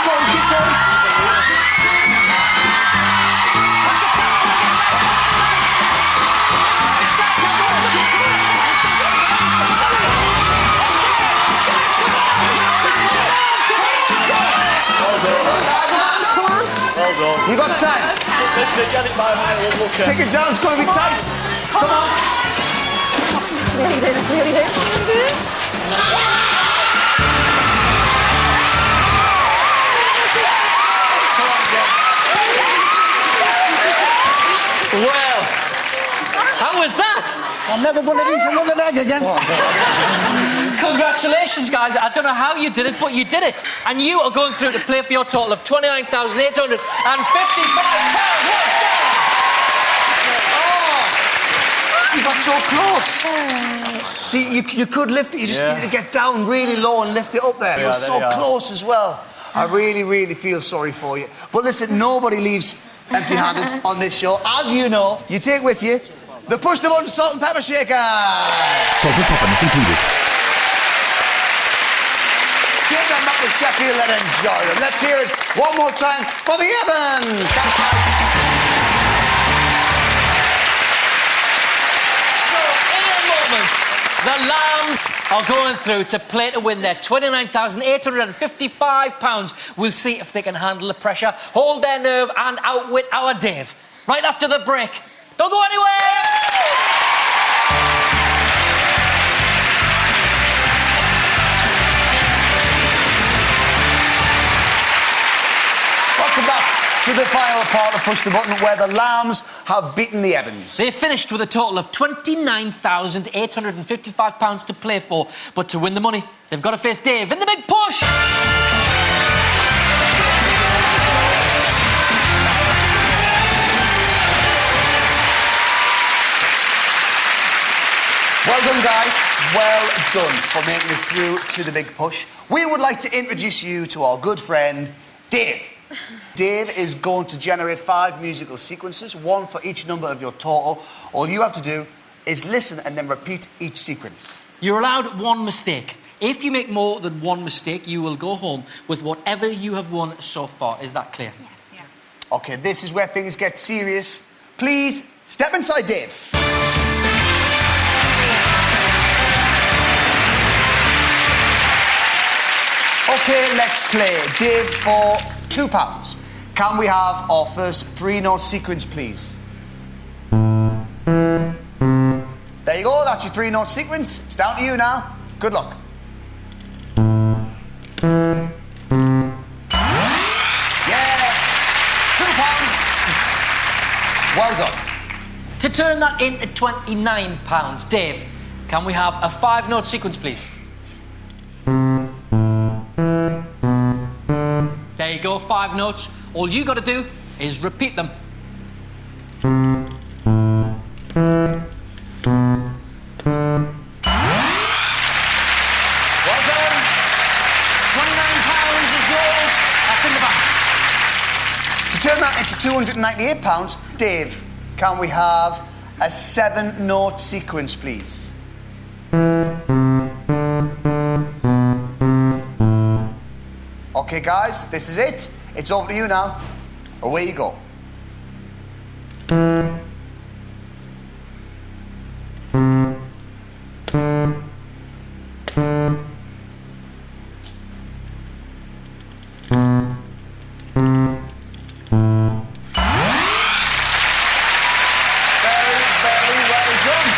going, keep going. You got time. Take it down, it's going to be tight. Come on. Well, how was that? I'm never going to eat another egg again. Congratulations, guys. I don't know how you did it, but you did it. And you are going through to play for your total of £29,855. You got so close. See, you could lift it. You just need to get down really low and lift it up there. You're so close as well. I really, really feel sorry for you. But listen, nobody leaves empty-handed on this show. As you know, you take with you the Push the Button Salt and Pepper Shaker. Salt and pepper not included. Take them back to Sheffield and enjoy them. Let's hear it one more time for the Evans. So, in a moment, the Lambs are going through to play to win their £29,855. We'll see if they can handle the pressure, hold their nerve and outwit our Dave. Right after the break. Don't go anywhere! Welcome back to the final part of Push the Button, where the Lambs have beaten the Evans. They finished with a total of £29,855 to play for, but to win the money, they've got to face Dave in the Big Push! Well done, guys. Well done for making it through to the Big Push. We would like to introduce you to our good friend, Dave. Dave is going to generate 5 musical sequences, 1 for each number of your total. All you have to do is listen and then repeat each sequence. You're allowed 1 mistake. If you make more than 1 mistake, you will go home with whatever you have won so far. Is that clear? Yeah. OK, this is where things get serious. Please, step inside Dave. OK, let's play. Dave, for £2. Can we have our first 3-note sequence, please? There you go, that's your 3-note sequence. It's down to you now. Good luck. Yes! £2. Well done. To turn that into £29, Dave, can we have a 5-note sequence, please? There you go, 5 notes. All you got to do is repeat them. Well done. £29 is yours. That's in the bank. To turn that into £298, Dave, can we have a 7-note sequence, please? OK, guys, this is it. It's over to you now. Away you go. Very, very well done.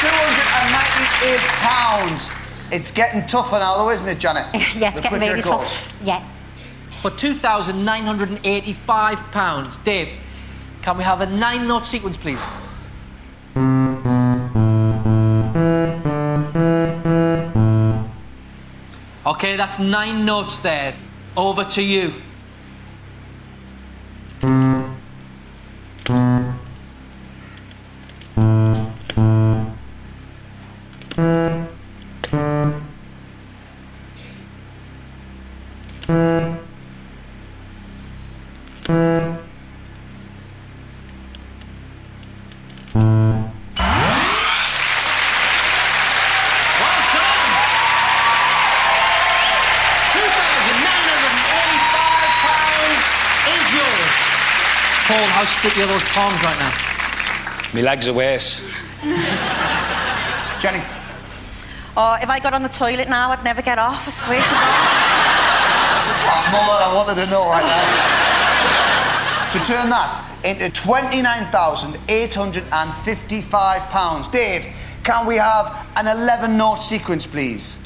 £298. It's getting tougher now, though, isn't it, Janet? Yeah, it's getting really tough. Yeah. For £2,985, Dave, can we have a 9-note sequence, please? OK, that's 9 notes there. Over to you. Paul, how sticky are those palms right now? My legs are worse. Jenny. Oh, if I got on the toilet now, I'd never get off, I swear to God. That's more than I wanted to know right now. To turn that into £29,855. Dave, can we have an 11-note sequence, please?